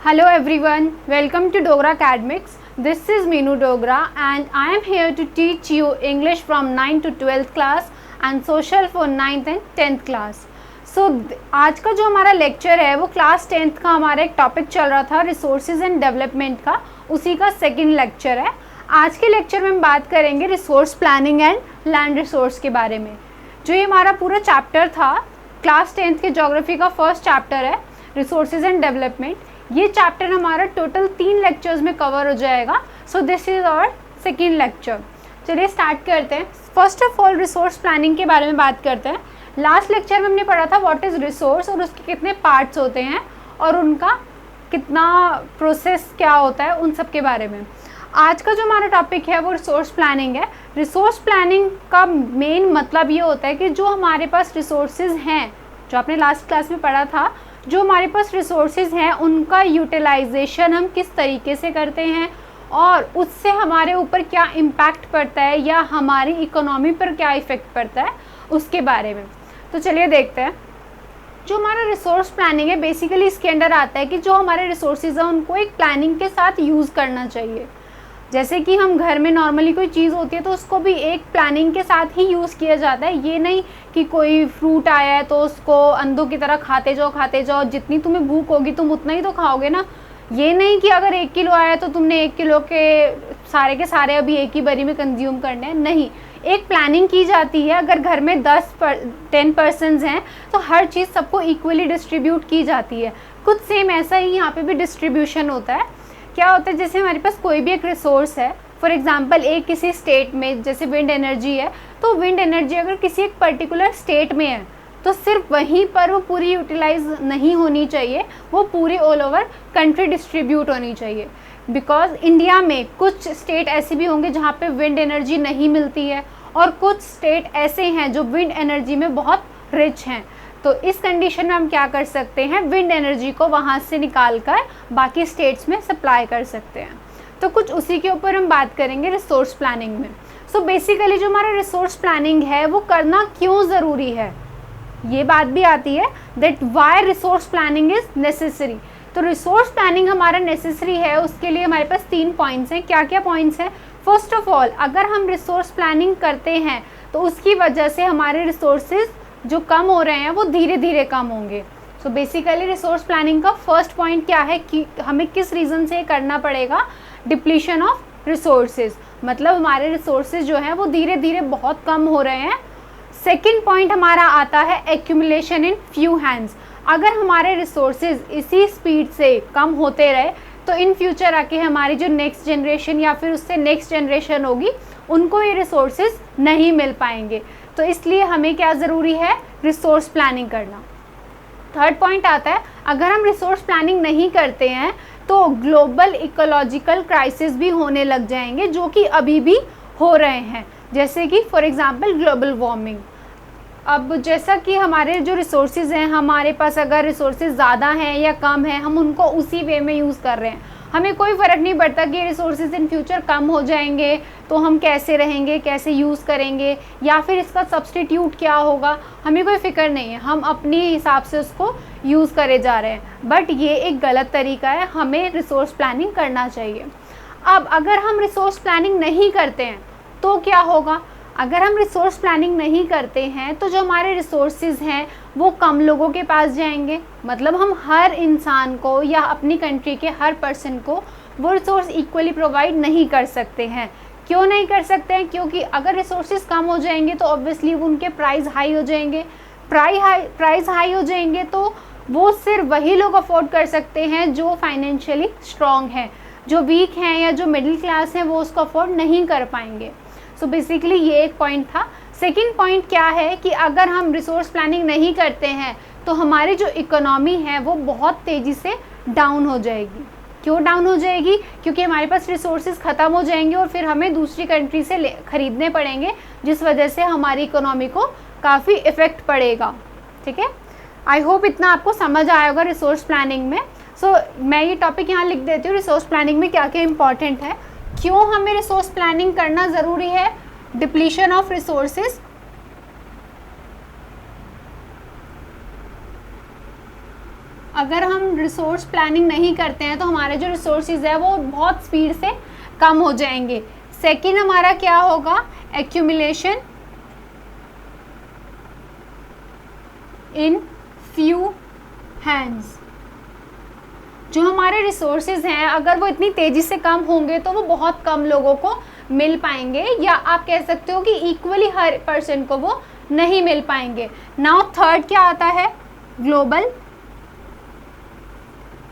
Hello everyone, welcome to Dogra Academics. This is Meenu Dogra and I am here to teach you English from 9th to 12th class and social for 9th and 10th class. So आज का जो हमारा lecture है वो class 10th का हमारा एक topic चल रहा था रिसोर्सेज एंड डेवलपमेंट का, उसी का सेकंड लेक्चर है. आज के लेक्चर में हम बात करेंगे resource planning and land resource के बारे में. जो ये हमारा पूरा चैप्टर था क्लास 10th के ज्योग्राफी का फर्स्ट चैप्टर है रिसोर्सेज एंड डेवलपमेंट. ये चैप्टर हमारा टोटल 3 लेक्चर्स में कवर हो जाएगा. So this is our second lecture. चलिए स्टार्ट करते हैं. First of all resource planning के बारे में बात करते हैं. लास्ट लेक्चर में हमने पढ़ा था व्हाट इज़ रिसोर्स और उसके कितने पार्ट्स होते हैं और उनका कितना प्रोसेस क्या होता है, उन सब के बारे में. आज का जो हमारा टॉपिक है वो रिसोर्स प्लानिंग है. रिसोर्स प्लानिंग का मेन मतलब ये होता है कि जो हमारे पास रिसोर्सेज हैं, जो आपने लास्ट क्लास में पढ़ा था, जो हमारे पास रिसोर्सेज हैं उनका यूटिलाइजेशन हम किस तरीके से करते हैं और उससे हमारे ऊपर क्या इम्पैक्ट पड़ता है या हमारी इकोनॉमी पर क्या इफ़ेक्ट पड़ता है, उसके बारे में. तो चलिए देखते हैं. जो हमारा रिसोर्स प्लानिंग है बेसिकली इसके अंडर आता है कि जो हमारे रिसोर्सेज हैं उनको एक प्लानिंग के साथ यूज़ करना चाहिए. जैसे कि हम घर में नॉर्मली कोई चीज़ होती है तो उसको भी एक प्लानिंग के साथ ही यूज़ किया जाता है. ये नहीं कि कोई फ्रूट आया है तो उसको अंधों की तरह खाते जाओ, जितनी तुम्हें भूख होगी तुम उतना ही तो खाओगे ना. ये नहीं कि अगर 1 किलो आया तो तुमने 1 किलो के सारे अभी एक ही बारी में कंज्यूम करने हैं. नहीं, एक प्लानिंग की जाती है. अगर घर में 10 पर्सन्स हैं तो हर चीज़ सबको इक्वली डिस्ट्रीब्यूट की जाती है. कुछ सेम ऐसा ही यहाँ पे भी डिस्ट्रीब्यूशन होता है. क्या होता है, जैसे हमारे पास कोई भी एक रिसोर्स है, फॉर एग्जांपल एक किसी स्टेट में जैसे विंड एनर्जी है, तो विंड एनर्जी अगर किसी एक पर्टिकुलर स्टेट में है तो सिर्फ वहीं पर वो पूरी यूटिलाइज नहीं होनी चाहिए, वो पूरी ऑल ओवर कंट्री डिस्ट्रीब्यूट होनी चाहिए. बिकॉज इंडिया में कुछ स्टेट ऐसे भी होंगे जहाँ पे विंड एनर्जी नहीं मिलती है और कुछ स्टेट ऐसे हैं जो विंड एनर्जी में बहुत रिच हैं. तो इस कंडीशन में हम क्या कर सकते हैं, विंड एनर्जी को वहाँ से निकाल कर बाकी स्टेट्स में सप्लाई कर सकते हैं. तो कुछ उसी के ऊपर हम बात करेंगे रिसोर्स प्लानिंग में. सो बेसिकली जो हमारा रिसोर्स प्लानिंग है वो करना क्यों ज़रूरी है, ये बात भी आती है that why resource planning is necessary. तो रिसोर्स प्लानिंग हमारा नेसेसरी है, उसके लिए हमारे पास 3 पॉइंट्स हैं. क्या क्या पॉइंट्स हैं? फर्स्ट ऑफ ऑल, अगर हम रिसोर्स प्लानिंग करते हैं तो उसकी वजह से हमारे रिसोर्सेज जो कम हो रहे हैं वो धीरे धीरे कम होंगे. सो बेसिकली रिसोर्स प्लानिंग का फर्स्ट पॉइंट क्या है कि हमें किस रीज़न से करना पड़ेगा, डिप्लीशन ऑफ रिसोर्सेज. मतलब हमारे रिसोर्सेज जो हैं वो धीरे धीरे बहुत कम हो रहे हैं. सेकेंड पॉइंट हमारा आता है एक्यूमुलेशन इन फ्यू हैंड्स. अगर हमारे रिसोर्सेज इसी स्पीड से कम होते रहे तो इन फ्यूचर आके हमारी जो नेक्स्ट जनरेशन या फिर उससे नेक्स्ट जनरेशन होगी उनको ये रिसोर्सेज नहीं मिल पाएंगे. तो इसलिए हमें क्या ज़रूरी है, रिसोर्स प्लानिंग करना. थर्ड पॉइंट आता है, अगर हम रिसोर्स प्लानिंग नहीं करते हैं तो ग्लोबल इकोलॉजिकल क्राइसिस भी होने लग जाएंगे जो कि अभी भी हो रहे हैं. जैसे कि फॉर एग्जांपल ग्लोबल वार्मिंग. अब जैसा कि हमारे जो रिसोर्सेज हैं, हमारे पास अगर रिसोर्सेज ज़्यादा हैं या कम हैं, हम उनको उसी वे में यूज़ कर रहे हैं. हमें कोई फ़र्क नहीं पड़ता कि रिसोर्सेज इन फ्यूचर कम हो जाएंगे तो हम कैसे रहेंगे, कैसे यूज़ करेंगे या फिर इसका सब्स्टिट्यूट क्या होगा, हमें कोई फ़िक्र नहीं है. हम अपने हिसाब से उसको यूज़ करे जा रहे हैं. बट ये एक गलत तरीका है, हमें रिसोर्स प्लानिंग करना चाहिए. अब अगर हम रिसोर्स प्लानिंग नहीं करते हैं तो क्या होगा? अगर हम रिसोर्स प्लानिंग नहीं करते हैं तो जो हमारे रिसोर्सेज हैं वो कम लोगों के पास जाएंगे. मतलब हम हर इंसान को या अपनी कंट्री के हर पर्सन को वो रिसोर्स इक्वली प्रोवाइड नहीं कर सकते हैं. क्यों नहीं कर सकते हैं? क्योंकि अगर रिसोर्सेज कम हो जाएंगे तो ऑब्वियसली उनके प्राइस हाई हो जाएंगे. प्राइस हाई हो जाएंगे तो वो सिर्फ वही लोग अफोर्ड कर सकते हैं जो फाइनेंशियली स्ट्रॉन्ग हैं. जो वीक हैं या जो मिडिल क्लास हैं वो उसको अफोर्ड नहीं कर पाएंगे. सो बेसिकली ये एक पॉइंट था. सेकंड पॉइंट क्या है कि अगर हम रिसोर्स प्लानिंग नहीं करते हैं तो हमारी जो इकोनॉमी है वो बहुत तेज़ी से डाउन हो जाएगी. क्यों डाउन हो जाएगी? क्योंकि हमारे पास रिसोर्सेज ख़त्म हो जाएंगे और फिर हमें दूसरी कंट्री से ख़रीदने पड़ेंगे, जिस वजह से हमारी इकोनॉमी को काफ़ी इफ़ेक्ट पड़ेगा. ठीक है, आई होप इतना आपको समझ आया होगा रिसोर्स प्लानिंग में. सो मैं ये टॉपिक यहाँ लिख देती हूँ, रिसोर्स प्लानिंग में क्या क्या इंपॉर्टेंट है, क्यों हमें रिसोर्स प्लानिंग करना ज़रूरी है, डिप्लीशन ऑफ रिसोर्सेज, अगर हम रिसोर्स प्लानिंग नहीं करते हैं तो हमारे जो रिसोर्सेज है वो बहुत स्पीड से कम हो जाएंगे। सेकंड हमारा क्या होगा, एक्यूमुलेशन इन फ्यू हैंड्स। जो हमारे रिसोर्सेज हैं अगर वो इतनी तेज़ी से कम होंगे तो वो बहुत कम लोगों को मिल पाएंगे, या आप कह सकते हो कि इक्वली हर पर्सन को वो नहीं मिल पाएंगे। नाउ थर्ड क्या आता है, ग्लोबल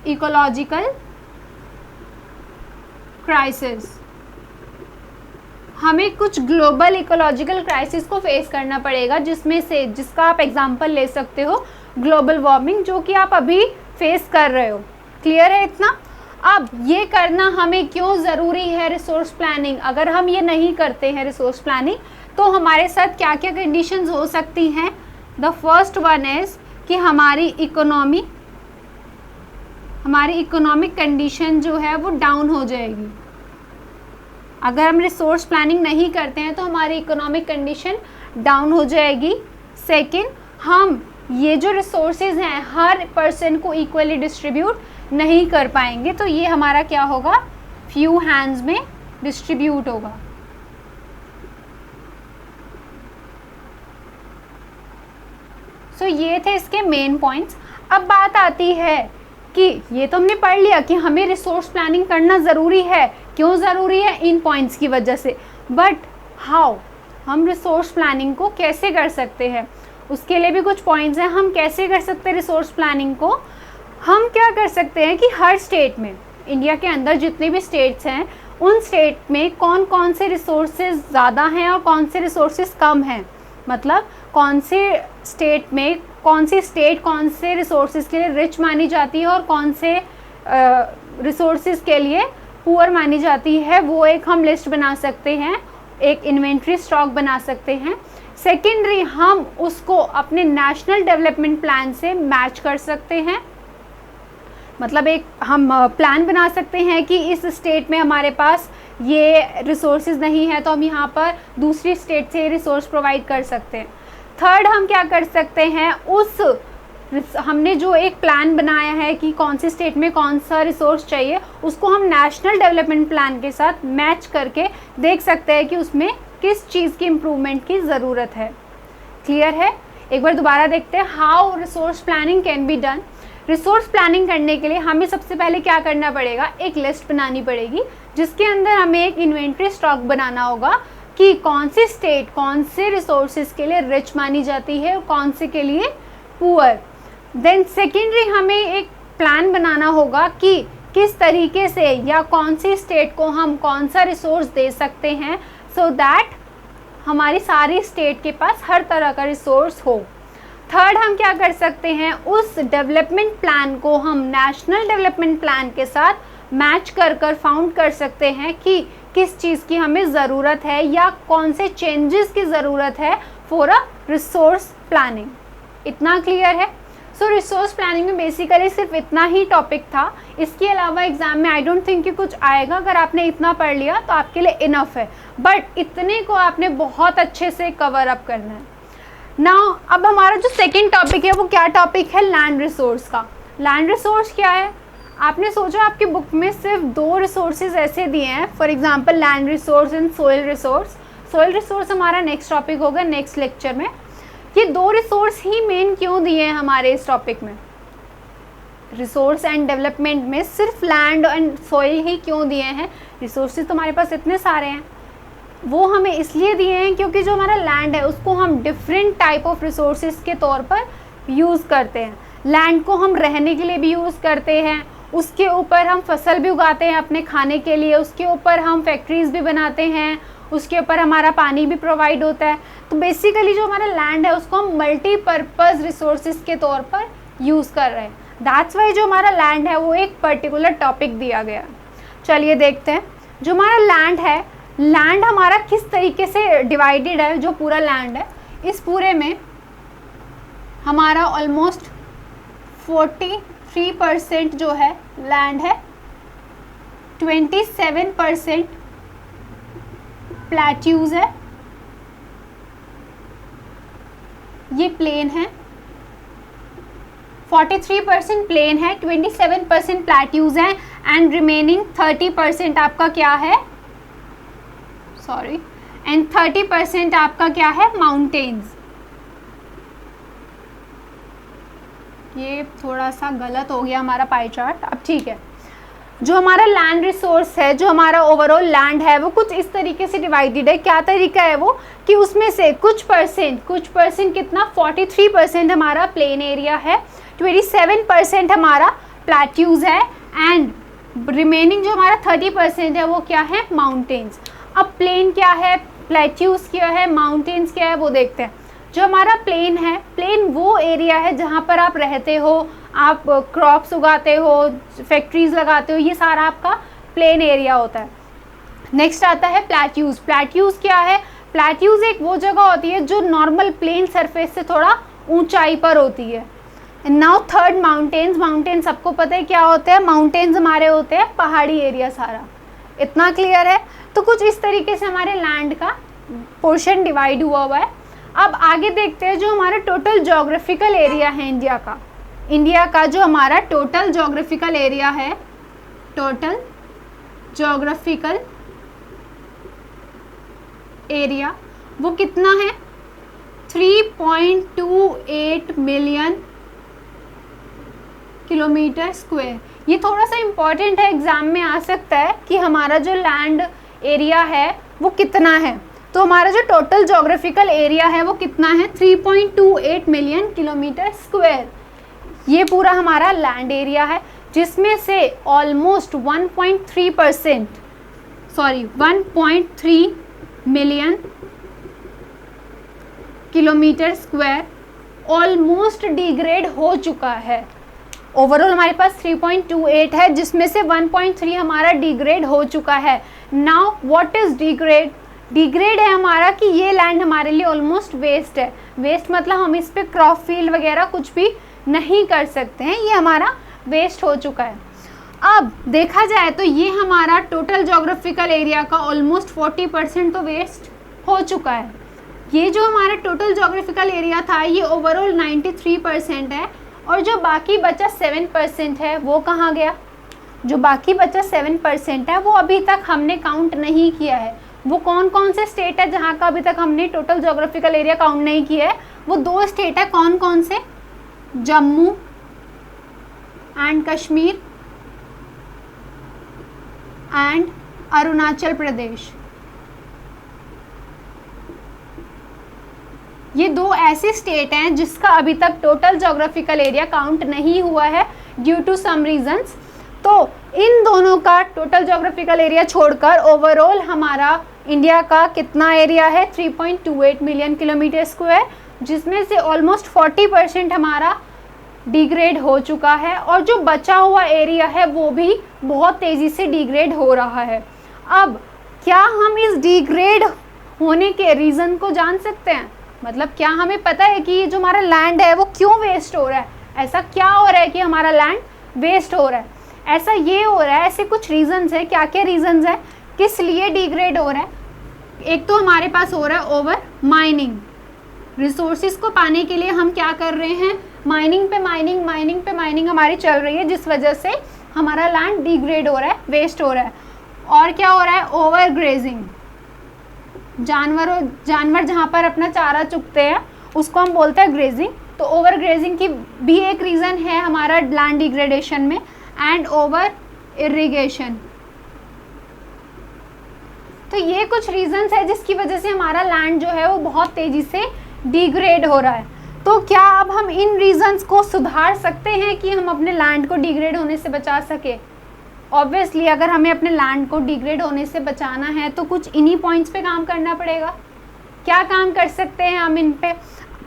इकोलॉजिकल क्राइसिस। हमें कुछ ग्लोबल इकोलॉजिकल क्राइसिस को फेस करना पड़ेगा, जिसमें से जिसका आप एग्जांपल ले सकते हो ग्लोबल वार्मिंग, जो कि आप अभी फेस कर रहे हो। क्लियर है इतना? अब ये करना हमें क्यों ज़रूरी है रिसोर्स प्लानिंग? अगर हम ये नहीं करते हैं रिसोर्स प्लानिंग तो हमारे साथ क्या क्या कंडीशंस हो सकती हैं? द फर्स्ट वन इज़ कि हमारी इकोनॉमिक कंडीशन जो है वो डाउन हो जाएगी। अगर हम रिसोर्स प्लानिंग नहीं करते हैं तो हमारी इकोनॉमिक कंडीशन डाउन हो जाएगी। सेकंड, हम ये जो रिसोर्सेज हैं हर पर्सन को इक्वली डिस्ट्रीब्यूट नहीं कर पाएंगे, तो ये हमारा क्या होगा, फ्यू हैंड्स में डिस्ट्रीब्यूट होगा। सो ये थे इसके मेन पॉइंट्स। अब बात आती है कि ये तो हमने पढ़ लिया कि हमें रिसोर्स प्लानिंग करना ज़रूरी है। क्यों ज़रूरी है? इन पॉइंट्स की वजह से। बट हाउ, हम रिसोर्स प्लानिंग को कैसे कर सकते हैं, उसके लिए भी कुछ पॉइंट्स हैं। हम कैसे कर सकते हैं रिसोर्स प्लानिंग को? हम क्या कर सकते हैं कि हर स्टेट में, इंडिया के अंदर जितने भी स्टेट्स हैं उन स्टेट में कौन कौन से रिसोर्सेज ज़्यादा हैं और कौन से रिसोर्सेज कम हैं। मतलब कौन से स्टेट में कौन सी स्टेट कौन से रिसोर्सेज के लिए रिच मानी जाती है और कौन से रिसोर्सेज के लिए पुअर मानी जाती है, वो एक हम लिस्ट बना सकते हैं, एक इन्वेंट्री स्टॉक बना सकते हैं। सेकेंडरी, हम उसको अपने नेशनल डेवलपमेंट प्लान से मैच कर सकते हैं। मतलब एक हम प्लान बना सकते हैं कि इस स्टेट में हमारे पास ये रिसोर्सेज नहीं है तो हम यहाँ पर दूसरी स्टेट से रिसोर्स प्रोवाइड कर सकते हैं। थर्ड, हम क्या कर सकते हैं, हमने जो एक प्लान बनाया है कि कौन सी स्टेट में कौन सा रिसोर्स चाहिए, उसको हम नेशनल डेवलपमेंट प्लान के साथ मैच करके देख सकते हैं कि उसमें किस चीज़ की इम्प्रूवमेंट की ज़रूरत है। क्लियर है? एक बार दोबारा देखते हैं, how resource planning can be done. Resource planning करने के लिए हमें सबसे पहले क्या करना पड़ेगा, एक लिस्ट बनानी पड़ेगी जिसके अंदर हमें एक इन्वेंट्री स्टॉक बनाना होगा कि कौन सी स्टेट कौन से रिसोर्सेज के लिए रिच मानी जाती है और कौन से के लिए पुअर। देन सेकेंडरी, हमें एक प्लान बनाना होगा कि किस तरीके से या कौन सी स्टेट को हम कौन सा रिसोर्स दे सकते हैं सो दैट हमारी सारी स्टेट के पास हर तरह का रिसोर्स हो। थर्ड, हम क्या कर सकते हैं, उस डेवलपमेंट प्लान को हम नेशनल डेवलपमेंट प्लान के साथ मैच कर फाउंड कर सकते हैं कि किस चीज़ की हमें ज़रूरत है या कौन से चेंजेस की ज़रूरत है फॉर अ रिसोर्स प्लानिंग। इतना क्लियर है? सो रिसोर्स प्लानिंग में बेसिकली सिर्फ इतना ही टॉपिक था। इसके अलावा एग्जाम में आई डोंट थिंक कि कुछ आएगा। अगर आपने इतना पढ़ लिया तो आपके लिए इनफ है, बट इतने को आपने बहुत अच्छे से कवर अप करना है। नाउ अब हमारा जो सेकंड टॉपिक है वो क्या टॉपिक है, लैंड रिसोर्स का। लैंड रिसोर्स क्या है? आपने सोचा आपकी बुक में सिर्फ 2 रिसोर्सेज ऐसे दिए हैं, for example land resource and soil resource. Soil resource हमारा नेक्स्ट टॉपिक होगा नेक्स्ट लेक्चर में। ये 2 रिसोर्स ही मेन क्यों दिए हैं हमारे इस टॉपिक में, रिसोर्स एंड डेवलपमेंट में सिर्फ लैंड एंड सोइल ही क्यों दिए हैं? रिसोर्सेज तो हमारे पास इतने सारे हैं, वो हमें इसलिए दिए हैं क्योंकि जो हमारा लैंड है उसको हम डिफरेंट टाइप ऑफ रिसोर्सेज के तौर पर यूज़ करते हैं। लैंड को हम रहने के लिए भी यूज़ करते हैं, उसके ऊपर हम फसल भी उगाते हैं अपने खाने के लिए, उसके ऊपर हम फैक्ट्रीज़ भी बनाते हैं, उसके ऊपर हमारा पानी भी प्रोवाइड होता है। तो बेसिकली जो हमारा लैंड है उसको हम मल्टीपर्पज़ रिसोर्सेज के तौर पर यूज़ कर रहे हैं। दैट्स वाई जो हमारा लैंड है वो एक पर्टिकुलर टॉपिक दिया गया। चलिए देखते हैं जो हमारा लैंड है, लैंड हमारा किस तरीके से डिवाइडेड है। जो पूरा लैंड है, इस पूरे में हमारा ऑलमोस्ट 43% जो है लैंड है, 27% प्लेट्यूज है, ये प्लेन है, 43% प्लेन है, 27% प्लेट्यूज है एंड रिमेनिंग 30% आपका क्या है, सॉरी, एंड 30% आपका क्या है, माउंटेन्स। ये थोड़ा सा गलत हो गया हमारा पाई चार्ट, अब ठीक है। जो हमारा लैंड रिसोर्स है, जो हमारा ओवरऑल लैंड है, वो कुछ इस तरीके से डिवाइडेड है। क्या तरीका है वो, कि उसमें से कुछ परसेंट कितना, 43% हमारा प्लेन एरिया है, 27% हमारा प्लेट्यूज है एंड रिमेनिंग जो हमारा 30% है वो क्या है, माउंटेन्स। अब प्लेन क्या है, प्लेट्यूज क्या है, माउंटेन्स क्या है, वो देखते हैं। जो हमारा प्लेन है, प्लेन वो एरिया है जहाँ पर आप रहते हो, आप क्रॉप्स उगाते हो, फैक्ट्रीज लगाते हो, ये सारा आपका प्लेन एरिया होता है। नेक्स्ट आता है प्लेट्यूज। प्लेट्यूज क्या है, प्लेट्यूज एक वो जगह होती है जो नॉर्मल प्लेन सरफेस से थोड़ा ऊंचाई पर होती है। Now third mountains. माउंटेन्स सबको पता है क्या होते हैं, माउंटेन्स हमारे होते हैं पहाड़ी एरिया सारा। इतना क्लियर है। तो कुछ इस तरीके से हमारे लैंड का पोर्शन डिवाइड हुआ है। अब आगे देखते हैं जो हमारा टोटल ज्योग्राफिकल एरिया है इंडिया का जो हमारा टोटल ज्योग्राफिकल एरिया है, टोटल ज्योग्राफिकल एरिया वो कितना है, 3.28 मिलियन किलोमीटर स्क्वायर। ये थोड़ा सा इम्पॉर्टेंट है, एग्जाम में आ सकता है कि हमारा जो लैंड एरिया है वो कितना है। तो हमारा जो टोटल ज्योग्राफिकल एरिया है वो कितना है, 3.28 मिलियन किलोमीटर स्क्वायर। ये पूरा हमारा लैंड एरिया है, जिसमें से almost 1.3 million kilometre square almost degrade हो चुका है। ओवरऑल हमारे पास 3.28 है, जिसमें से 1.3 हमारा डिग्रेड हो चुका है। Now what is degrade, degrade है हमारा कि ये लैंड हमारे लिए ऑलमोस्ट वेस्ट है। वेस्ट मतलब हम इस पे क्रॉप फील्ड वगैरह कुछ भी नहीं कर सकते हैं, ये हमारा वेस्ट हो चुका है। अब देखा जाए तो ये हमारा टोटल ज्योग्राफिकल एरिया का ऑलमोस्ट 40% तो वेस्ट हो चुका है। ये जो हमारा टोटल ज्योग्राफिकल एरिया था ये ओवरऑल 93% है, और जो बाकी बचा 7% है वो कहाँ गया, जो बाकी बचा 7% है वो अभी तक हमने काउंट नहीं किया है। वो कौन कौन से स्टेट है जहाँ का अभी तक हमने टोटल ज्योग्राफिकल एरिया काउंट नहीं किया है, वो 2 स्टेट है। कौन कौन से, जम्मू एंड कश्मीर एंड अरुणाचल प्रदेश। ये 2 ऐसे स्टेट हैं जिसका अभी तक टोटल ज्योग्राफिकल एरिया काउंट नहीं हुआ है ड्यू टू सम रीजंस। तो इन दोनों का टोटल ज्योग्राफिकल एरिया छोड़कर ओवरऑल हमारा इंडिया का कितना एरिया है, 3.28 मिलियन किलोमीटर स्क्वायर, जिसमें से ऑलमोस्ट 40% हमारा डिग्रेड हो चुका है, और जो बचा हुआ एरिया है वो भी बहुत तेज़ी से डिग्रेड हो रहा है। अब क्या हम इस डिग्रेड होने के रीज़न को जान सकते हैं, मतलब क्या हमें पता है कि ये जो हमारा लैंड है वो क्यों वेस्ट हो रहा है, ऐसा क्या हो रहा है कि हमारा लैंड वेस्ट हो रहा है, ऐसा ये हो रहा है, ऐसे कुछ रीजंस है। क्या क्या रीजंस है, किस लिए डिग्रेड हो रहा है। एक तो हमारे पास हो रहा है ओवर माइनिंग, रिसोर्सेज को पाने के लिए हम क्या कर रहे हैं, माइनिंग पे माइनिंग हमारी चल रही है, जिस वजह से हमारा लैंड डिग्रेड हो रहा है, वेस्ट हो रहा है। और क्या हो रहा है, ओवर ग्रेजिंग, जानवर जहाँ पर अपना चारा चुगते हैं उसको हम बोलते हैं ग्रेजिंग। तो ओवर ग्रेजिंग की भी एक रीज़न है हमारा लैंड डिग्रेडेशन में, एंड ओवर इरिगेशन। तो ये कुछ रीजंस है जिसकी वजह से हमारा लैंड जो है वो बहुत तेज़ी से डिग्रेड हो रहा है। तो क्या अब हम इन रीजंस को सुधार सकते हैं कि हम अपने लैंड को डिग्रेड होने से बचा सके। ऑब्वियसली अगर हमें अपने लैंड को डिग्रेड होने से बचाना है तो कुछ इन्हीं पॉइंट्स पे काम करना पड़ेगा। क्या काम कर सकते हैं हम इन पे,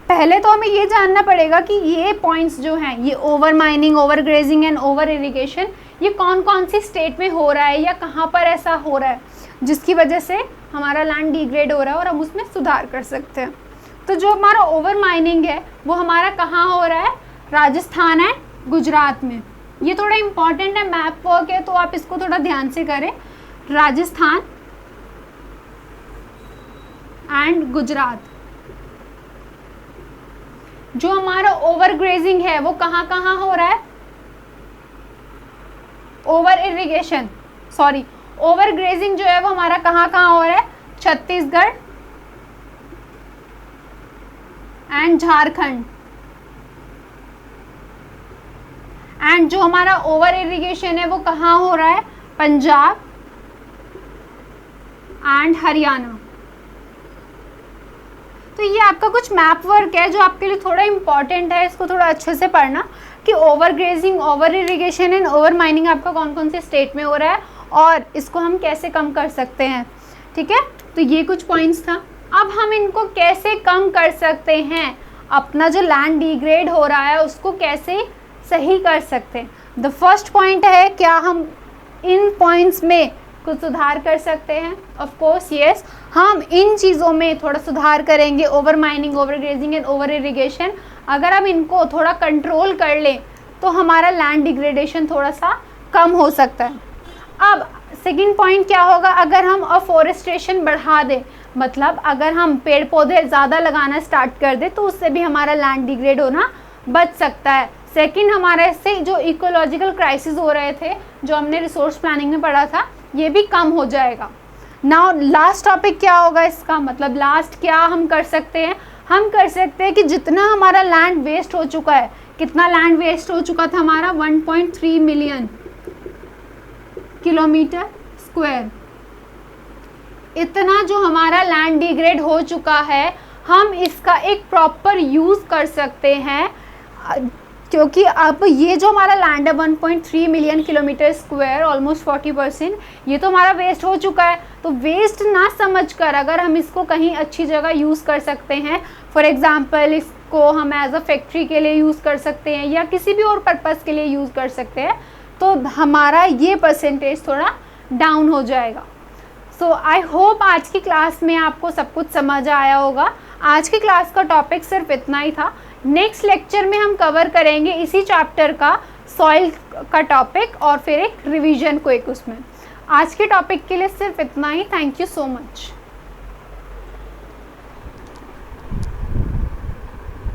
पहले तो हमें ये जानना पड़ेगा कि ये पॉइंट्स जो हैं, ये over mining, over grazing and over irrigation, ये कौन कौन सी स्टेट में हो रहा है या कहाँ पर ऐसा हो रहा है जिसकी वजह से हमारा लैंड डिग्रेड हो रहा है और हम उसमें सुधार कर सकते हैं। तो जो हमारा ओवर माइनिंग है वो हमारा कहाँ हो रहा है, राजस्थान एंड गुजरात में। ये थोड़ा इम्पॉर्टेंट है, मैप वर्क है तो आप इसको थोड़ा ध्यान से करें। राजस्थान एंड गुजरात, जो हमारा ओवर ग्रेजिंग है वो कहाँ कहाँ हो रहा है, over irrigation, sorry over grazing जो है वो हमारा कहाँ कहाँ हो रहा है, छत्तीसगढ़ एंड झारखंड। एंड जो हमारा ओवर इरिगेशन है वो कहाँ हो रहा है, पंजाब एंड हरियाणा। तो ये आपका कुछ मैप वर्क है जो आपके लिए थोड़ा इंपॉर्टेंट है, इसको थोड़ा अच्छे से पढ़ना कि over grazing, over irrigation and over mining आपका कौन कौन से स्टेट में हो रहा है और इसको हम कैसे कम कर सकते हैं। ठीक है, तो ये कुछ पॉइंट्स था। अब हम इनको कैसे कम कर सकते हैं, अपना जो लैंड डिग्रेड हो रहा है उसको कैसे सही कर सकते हैं। द फर्स्ट पॉइंट है, क्या हम इन पॉइंट्स में कुछ सुधार कर सकते हैं। ऑफ कोर्स यस, हम इन चीज़ों में थोड़ा सुधार करेंगे, over mining, over grazing and over irrigation. अगर हम इनको थोड़ा कंट्रोल कर लें तो हमारा लैंड डिग्रेडेशन थोड़ा सा कम हो सकता है। अब सेकंड पॉइंट क्या होगा, अगर हम अफॉरेस्टेशन बढ़ा दें, मतलब अगर हम पेड़ पौधे ज़्यादा लगाना स्टार्ट कर दें तो उससे भी हमारा लैंड डिग्रेड होना बच सकता है। सेकंड, हमारा इससे जो इकोलॉजिकल क्राइसिस हो रहे थे जो हमने रिसोर्स प्लानिंग में पढ़ा था, ये भी कम हो जाएगा। नाउ लास्ट टॉपिक क्या होगा इसका, मतलब लास्ट क्या हम कर सकते हैं, हम कर सकते हैं कि जितना हमारा लैंड वेस्ट हो चुका है, कितना लैंड वेस्ट हो चुका था हमारा, 1.3 मिलियन किलोमीटर स्क्वायर, इतना जो हमारा लैंड डिग्रेड हो चुका है, हम इसका एक प्रॉपर यूज़ कर सकते हैं। क्योंकि अब ये जो हमारा लैंड है 1.3 मिलियन किलोमीटर स्क्वायर, ऑलमोस्ट 40%, ये तो हमारा वेस्ट हो चुका है। तो वेस्ट ना समझकर अगर हम इसको कहीं अच्छी जगह यूज़ कर सकते हैं, फॉर एग्जांपल इसको हम एज अ फैक्ट्री के लिए यूज़ कर सकते हैं या किसी भी और पर्पज़ के लिए यूज़ कर सकते हैं, तो हमारा ये परसेंटेज थोड़ा डाउन हो जाएगा। सो आई होप आज की क्लास में आपको सब कुछ समझ आया होगा। आज की क्लास का टॉपिक सिर्फ इतना ही था। नेक्स्ट लेक्चर में हम कवर करेंगे इसी चैप्टर का सॉइल का टॉपिक और फिर एक रिवीजन को एक उसमें। आज के टॉपिक के लिए सिर्फ इतना ही। Thank you so much.